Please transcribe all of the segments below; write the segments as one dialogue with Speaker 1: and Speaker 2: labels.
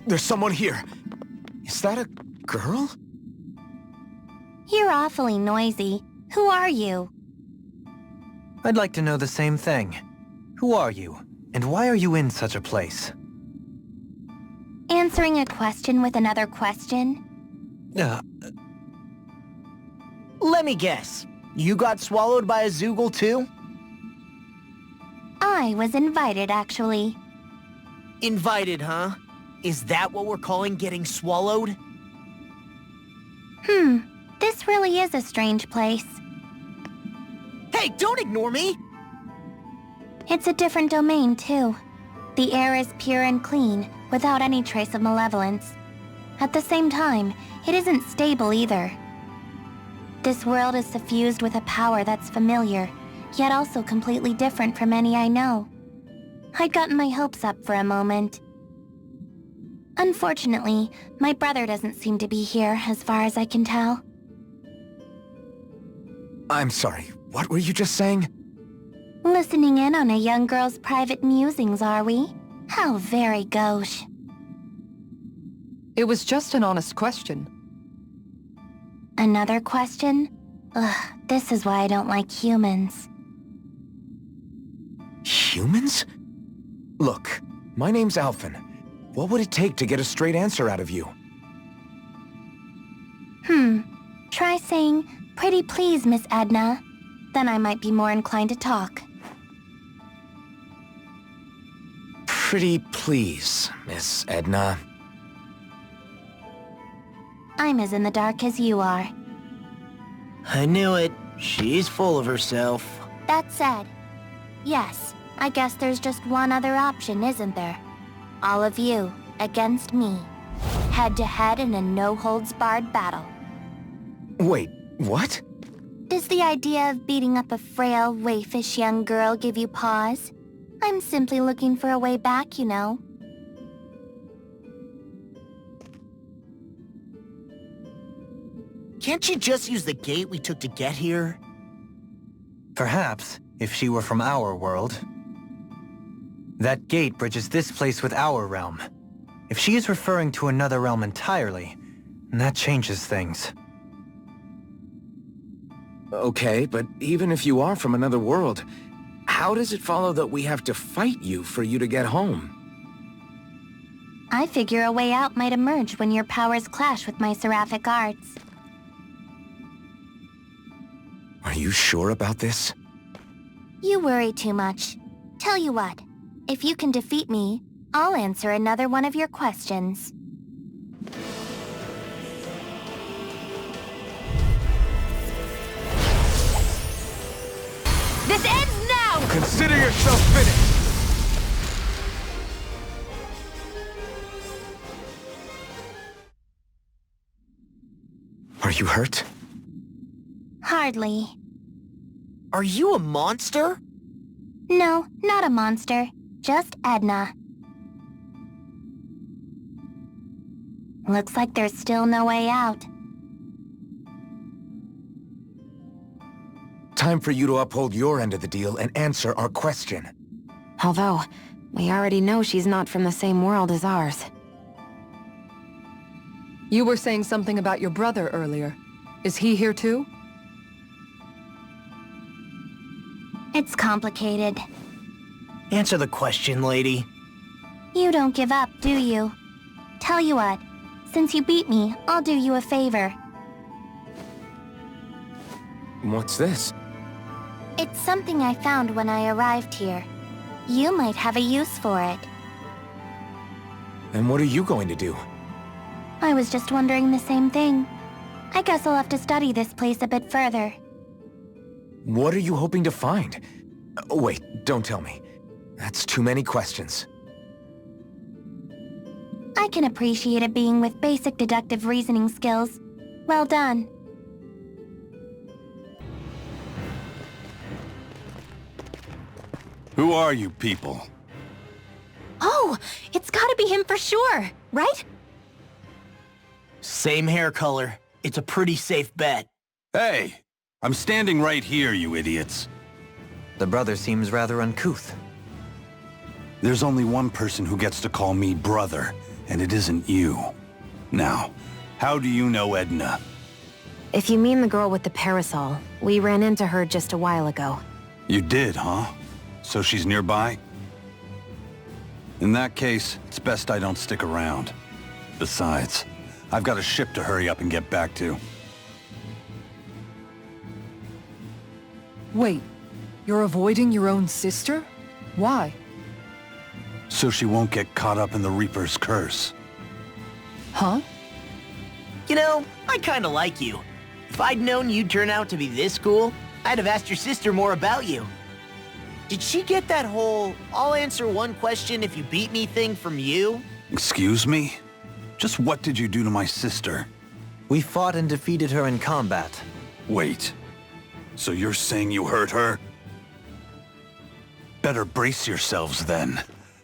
Speaker 1: There's someone here. Is that a girl?
Speaker 2: You're awfully noisy. Who are you?
Speaker 3: I'd like to know the same thing. Who are you, and why are you in such a place?
Speaker 2: Answering a question with another question?
Speaker 4: Let me guess. You got swallowed by a Zoogle too?
Speaker 2: I was invited, actually.
Speaker 4: Invited, huh? Is that what we're calling getting swallowed?
Speaker 2: This really is a strange place.
Speaker 4: Hey, don't ignore me!
Speaker 2: It's a different domain, too. The air is pure and clean, without any trace of malevolence. At the same time, it isn't stable either. This world is suffused with a power that's familiar, yet also completely different from any I know. I'd gotten my hopes up for a moment. Unfortunately, my brother doesn't seem to be here, as far as I can tell.
Speaker 1: I'm sorry, what were you just saying?
Speaker 2: Listening in on a young girl's private musings, are we? How very gauche.
Speaker 5: It was just an honest question.
Speaker 2: Another question? Ugh, this is why I don't like humans.
Speaker 1: Humans? Look, my name's Alphen. What would it take to get a straight answer out of you?
Speaker 2: Try saying, "Pretty please, Miss Edna." Then I might be more inclined to talk.
Speaker 1: Pretty please, Miss Edna.
Speaker 2: I'm as in the dark as you are.
Speaker 4: I knew it. She's full of herself.
Speaker 2: That said, yes, I guess there's just one other option, isn't there? All of you against me. Head to head in a no-holds-barred battle.
Speaker 1: Wait, what?
Speaker 2: Does the idea of beating up a frail, waifish young girl give you pause? I'm simply looking for a way back, you know.
Speaker 4: Can't you just use the gate we took to get here?
Speaker 3: Perhaps, if she were from our world. That gate bridges this place with our realm. If she is referring to another realm entirely, that changes things.
Speaker 1: Okay, but even if you are from another world, how does it follow that we have to fight you for you to get home?
Speaker 2: I figure a way out might emerge when your powers clash with my seraphic arts.
Speaker 1: Are you sure about this?
Speaker 2: You worry too much. Tell you what, if you can defeat me, I'll answer another one of your questions. This ends now!
Speaker 1: Consider yourself finished! Are you hurt?
Speaker 2: Hardly.
Speaker 4: Are you a monster?
Speaker 2: No, not a monster. Just Edna. Looks like there's still no way out.
Speaker 1: Time for you to uphold your end of the deal and answer our question.
Speaker 6: Although, we already know she's not from the same world as ours.
Speaker 5: You were saying something about your brother earlier. Is he here too?
Speaker 2: It's complicated.
Speaker 4: Answer the question, lady.
Speaker 2: You don't give up, do you? Tell you what, since you beat me, I'll do you a favor.
Speaker 1: What's this?
Speaker 2: It's something I found when I arrived here. You might have a use for it.
Speaker 1: And what are you going to do?
Speaker 2: I was just wondering the same thing. I guess I'll have to study this place a bit further.
Speaker 1: What are you hoping to find? Wait, don't tell me. That's too many questions.
Speaker 2: I can appreciate a being with basic deductive reasoning skills. Well done.
Speaker 7: Who are you people?
Speaker 6: Oh, it's gotta be him for sure, right?
Speaker 4: Same hair color. It's a pretty safe bet.
Speaker 7: Hey! I'm standing right here, you idiots.
Speaker 3: The brother seems rather uncouth.
Speaker 7: There's only one person who gets to call me brother, and it isn't you. Now, how do you know Edna?
Speaker 6: If you mean the girl with the parasol, we ran into her just a while ago.
Speaker 7: You did, huh? So she's nearby? In that case, it's best I don't stick around. Besides, I've got a ship to hurry up and get back to.
Speaker 5: Wait, you're avoiding your own sister? Why?
Speaker 7: So she won't get caught up in the Reaper's curse.
Speaker 5: Huh?
Speaker 4: You know, I kinda like you. If I'd known you'd turn out to be this cool, I'd have asked your sister more about you. Did she get that whole, I'll answer one question if you beat me thing from you?
Speaker 7: Excuse me? Just what did you do to my sister?
Speaker 3: We fought and defeated her in combat.
Speaker 7: Wait. So you're saying you hurt her? Better brace yourselves then.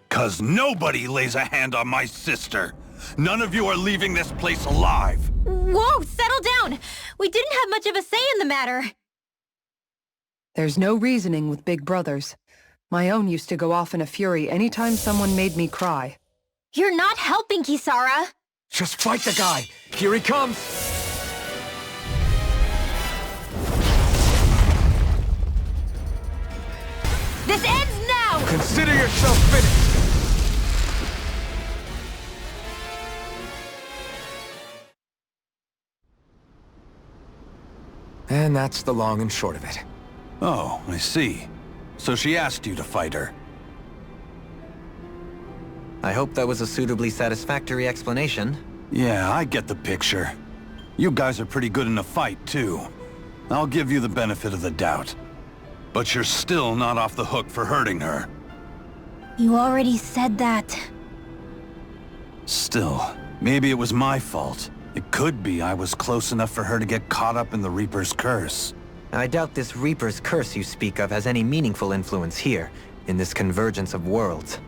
Speaker 7: 'Cause nobody lays a hand on my sister. None of you are leaving this place alive.
Speaker 2: Whoa, settle down! We didn't have much of a say in the matter.
Speaker 5: There's no reasoning with big brothers. My own used to go off in a fury anytime someone made me cry.
Speaker 2: You're not helping, Kisara.
Speaker 1: Just fight the guy! Here he comes!
Speaker 2: This ends now!
Speaker 1: Consider yourself finished! And that's the long and short of it.
Speaker 7: Oh, I see. So she asked you to fight her.
Speaker 3: I hope that was a suitably satisfactory explanation.
Speaker 7: Yeah, I get the picture. You guys are pretty good in a fight, too. I'll give you the benefit of the doubt. But you're still not off the hook for hurting her.
Speaker 2: You already said that.
Speaker 7: Still, maybe it was my fault. It could be I was close enough for her to get caught up in the Reaper's curse.
Speaker 3: I doubt this Reaper's curse you speak of has any meaningful influence here, in this convergence of worlds.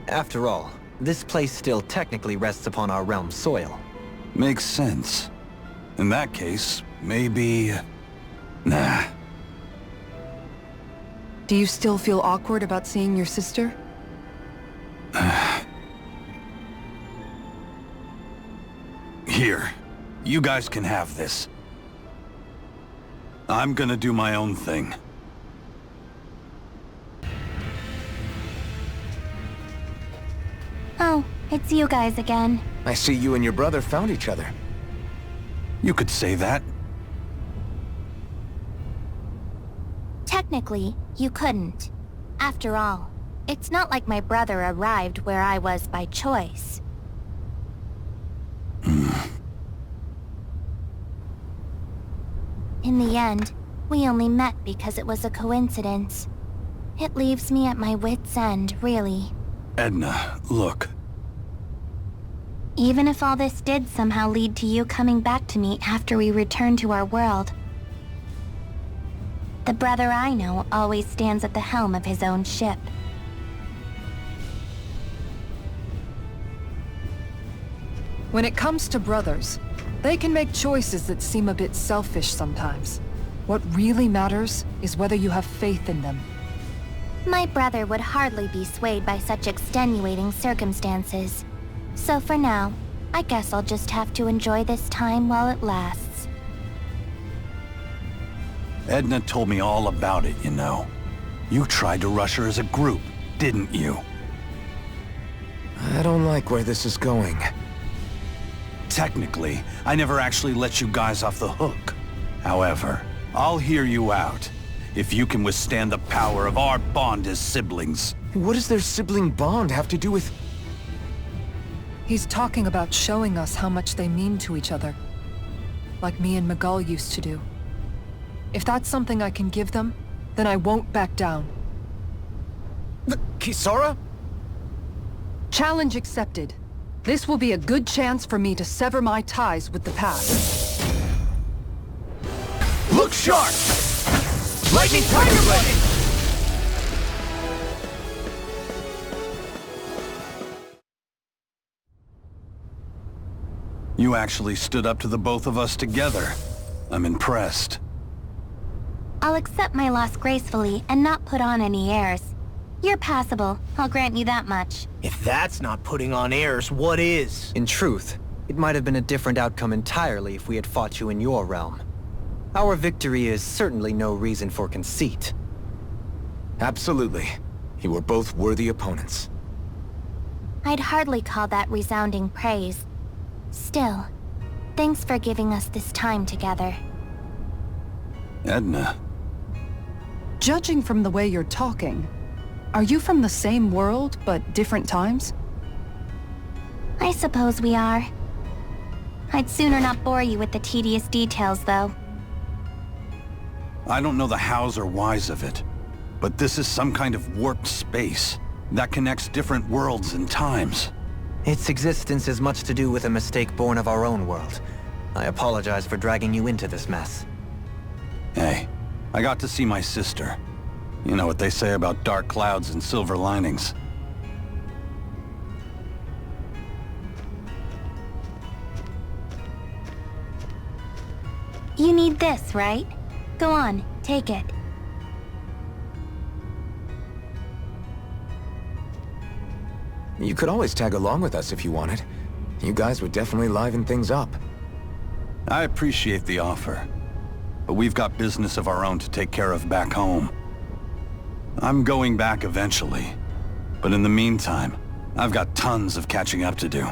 Speaker 3: After all, this place still technically rests upon our realm's soil.
Speaker 7: Makes sense. In that case, maybe... Nah.
Speaker 5: Do you still feel awkward about seeing your sister?
Speaker 7: Here, you guys can have this. I'm gonna do my own thing.
Speaker 2: Oh, it's you guys again.
Speaker 1: I see you and your brother found each other.
Speaker 7: You could say that.
Speaker 2: Technically, you couldn't. After all, it's not like my brother arrived where I was by choice. In the end, we only met because it was a coincidence. It leaves me at my wit's end, really.
Speaker 7: Edna, look.
Speaker 2: Even if all this did somehow lead to you coming back to me after we return to our world, the brother I know always stands at the helm of his own ship.
Speaker 5: When it comes to brothers, they can make choices that seem a bit selfish sometimes. What really matters is whether you have faith in them.
Speaker 2: My brother would hardly be swayed by such extenuating circumstances. So for now, I guess I'll just have to enjoy this time while it lasts.
Speaker 7: Edna told me all about it, you know. You tried to rush her as a group, didn't you?
Speaker 1: I don't like where this is going.
Speaker 7: Technically, I never actually let you guys off the hook. However, I'll hear you out. If you can withstand the power of our bond as siblings.
Speaker 1: What does their sibling bond have to do with...
Speaker 5: He's talking about showing us how much they mean to each other. Like me and Miguel used to do. If that's something I can give them, then I won't back down.
Speaker 1: Kisara?
Speaker 5: Challenge accepted. This will be a good chance for me to sever my ties with the past.
Speaker 1: Look sharp! Lightning Tiger Blade!
Speaker 7: You actually stood up to the both of us together. I'm impressed.
Speaker 2: I'll accept my loss gracefully and not put on any airs. You're passable, I'll grant you that much.
Speaker 4: If that's not putting on airs, what is?
Speaker 3: In truth, it might have been a different outcome entirely if we had fought you in your realm. Our victory is certainly no reason for conceit.
Speaker 1: Absolutely. You were both worthy opponents.
Speaker 2: I'd hardly call that resounding praise. Still, thanks for giving us this time together.
Speaker 7: Edna.
Speaker 5: Judging from the way you're talking, are you from the same world, but different times?
Speaker 2: I suppose we are. I'd sooner not bore you with the tedious details, though.
Speaker 7: I don't know the hows or whys of it, but this is some kind of warped space that connects different worlds and times.
Speaker 3: Its existence has much to do with a mistake born of our own world. I apologize for dragging you into this mess.
Speaker 7: Hey, I got to see my sister. You know what they say about dark clouds and silver linings.
Speaker 2: You need this, right? Go on, take it.
Speaker 1: You could always tag along with us if you wanted. You guys would definitely liven things up.
Speaker 7: I appreciate the offer, but we've got business of our own to take care of back home. I'm going back eventually, but in the meantime, I've got tons of catching up to do.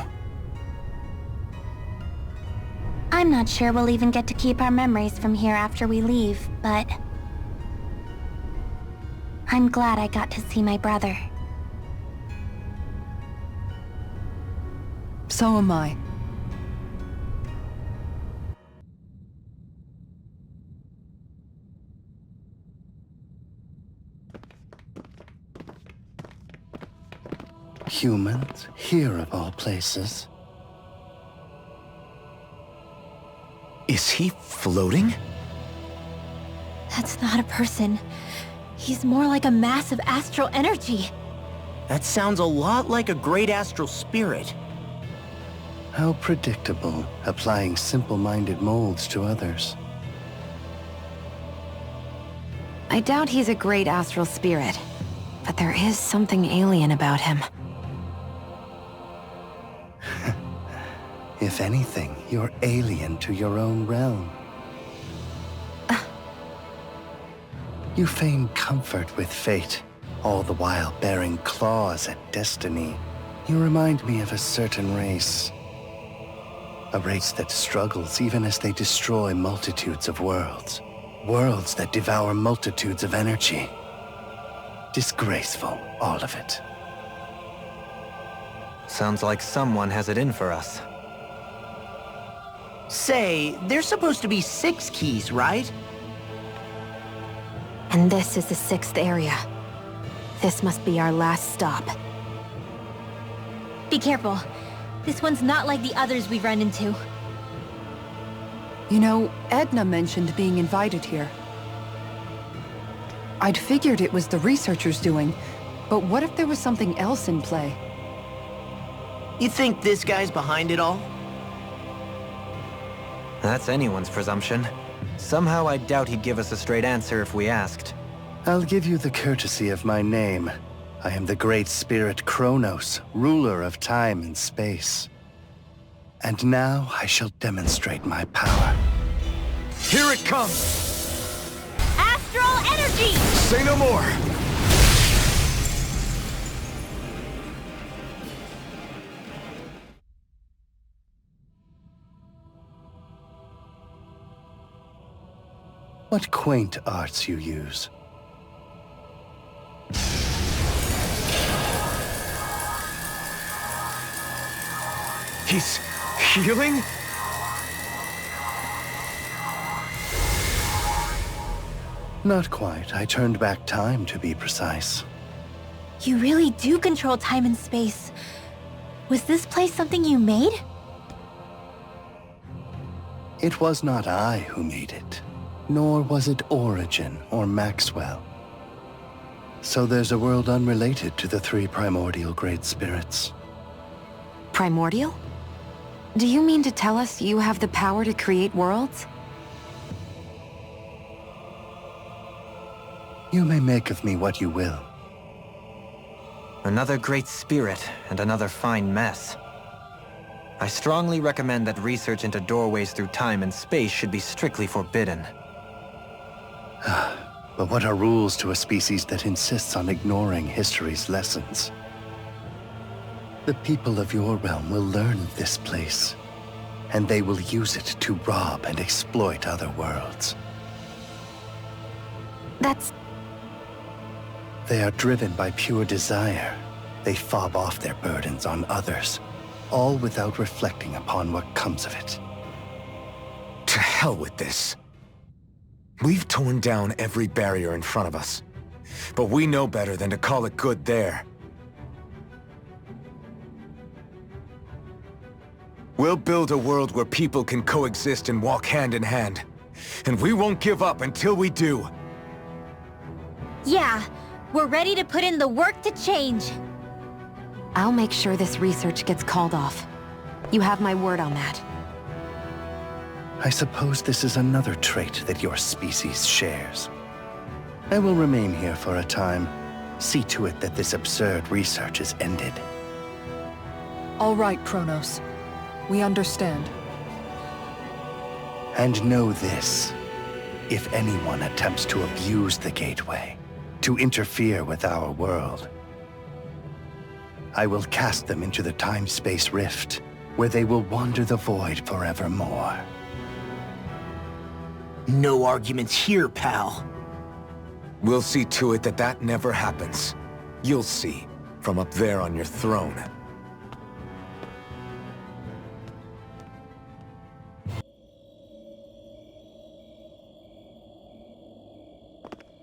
Speaker 2: I'm not sure we'll even get to keep our memories from here after we leave, but... I'm glad I got to see my brother.
Speaker 5: So am I.
Speaker 8: Humans? Here of all places.
Speaker 1: Is he floating?
Speaker 9: That's not a person. He's more like a mass of astral energy.
Speaker 4: That sounds a lot like a great astral spirit.
Speaker 8: How predictable, applying simple-minded molds to others.
Speaker 6: I doubt he's a great astral spirit, but there is something alien about him.
Speaker 8: If anything, you're alien to your own realm. You feign comfort with fate, all the while bearing claws at destiny. You remind me of a certain race. A race that struggles even as they destroy multitudes of worlds. Worlds that devour multitudes of energy. Disgraceful, all of it.
Speaker 3: Sounds like someone has it in for us.
Speaker 4: Say, there's supposed to be 6 keys, right?
Speaker 9: And this is the 6th area. This must be our last stop. Be careful. This one's not like the others we've run into.
Speaker 5: You know, Edna mentioned being invited here. I'd figured it was the researchers doing, but what if there was something else in play?
Speaker 4: You think this guy's behind it all?
Speaker 3: That's anyone's presumption. Somehow I doubt he'd give us a straight answer if we asked.
Speaker 8: I'll give you the courtesy of my name. I am the great spirit Kronos, ruler of time and space. And now I shall demonstrate my power.
Speaker 1: Here it comes!
Speaker 9: Astral energy!
Speaker 1: Say no more!
Speaker 8: What quaint arts you use.
Speaker 1: He's healing?
Speaker 8: Not quite. I turned back time, to be precise.
Speaker 9: You really do control time and space. Was this place something you made?
Speaker 8: It was not I who made it, nor was it Origin or Maxwell. So there's a world unrelated to the 3 primordial great spirits.
Speaker 6: Primordial? Do you mean to tell us you have the power to create worlds?
Speaker 8: You may make of me what you will.
Speaker 3: Another great spirit and another fine mess. I strongly recommend that research into doorways through time and space should be strictly forbidden.
Speaker 8: But what are rules to a species that insists on ignoring history's lessons? The people of your realm will learn of this place, and they will use it to rob and exploit other worlds.
Speaker 2: That's...
Speaker 8: They are driven by pure desire. They fob off their burdens on others, all without reflecting upon what comes of it.
Speaker 1: To hell with this. We've torn down every barrier in front of us, but we know better than to call it good there. We'll build a world where people can coexist and walk hand in hand, and we won't give up until we do.
Speaker 9: Yeah, we're ready to put in the work to change.
Speaker 6: I'll make sure this research gets called off. You have my word on that.
Speaker 8: I suppose this is another trait that your species shares. I will remain here for a time. See to it that this absurd research is ended.
Speaker 5: All right, Kronos. We understand.
Speaker 8: And know this. If anyone attempts to abuse the Gateway, to interfere with our world, I will cast them into the time-space rift, where they will wander the void forevermore.
Speaker 4: No arguments here, pal.
Speaker 1: We'll see to it that that never happens. You'll see, from up there on your throne.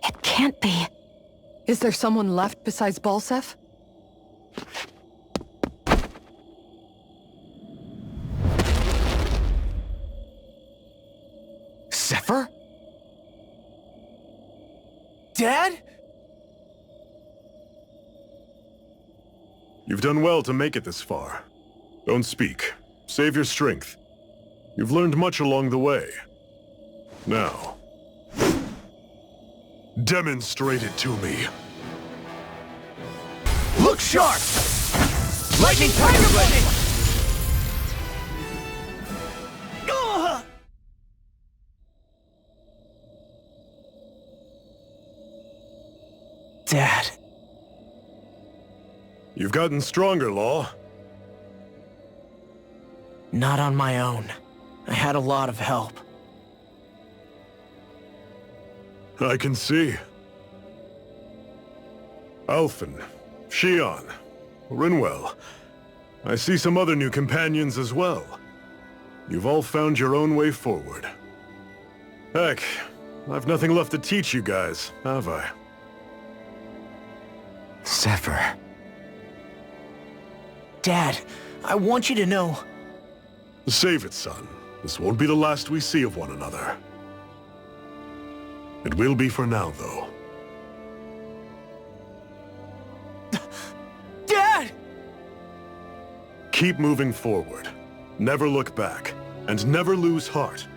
Speaker 6: It can't be.
Speaker 5: Is there someone left besides Balsef?
Speaker 1: Zephyr?
Speaker 4: Dad?
Speaker 10: You've done well to make it this far. Don't speak. Save your strength. You've learned much along the way. Now, demonstrate it to me.
Speaker 4: Look sharp! Lightning Tiger Blade! Dad.
Speaker 10: You've gotten stronger, Law.
Speaker 4: Not on my own. I had a lot of help.
Speaker 10: I can see. Alphen, Shion, Rinwell. I see some other new companions as well. You've all found your own way forward. Heck, I've nothing left to teach you guys, have I?
Speaker 1: Zephyr.
Speaker 4: Dad, I want you to know...
Speaker 10: Save it, son. This won't be the last we see of one another. It will be for now, though.
Speaker 4: Dad!
Speaker 10: Keep moving forward. Never look back. And never lose heart.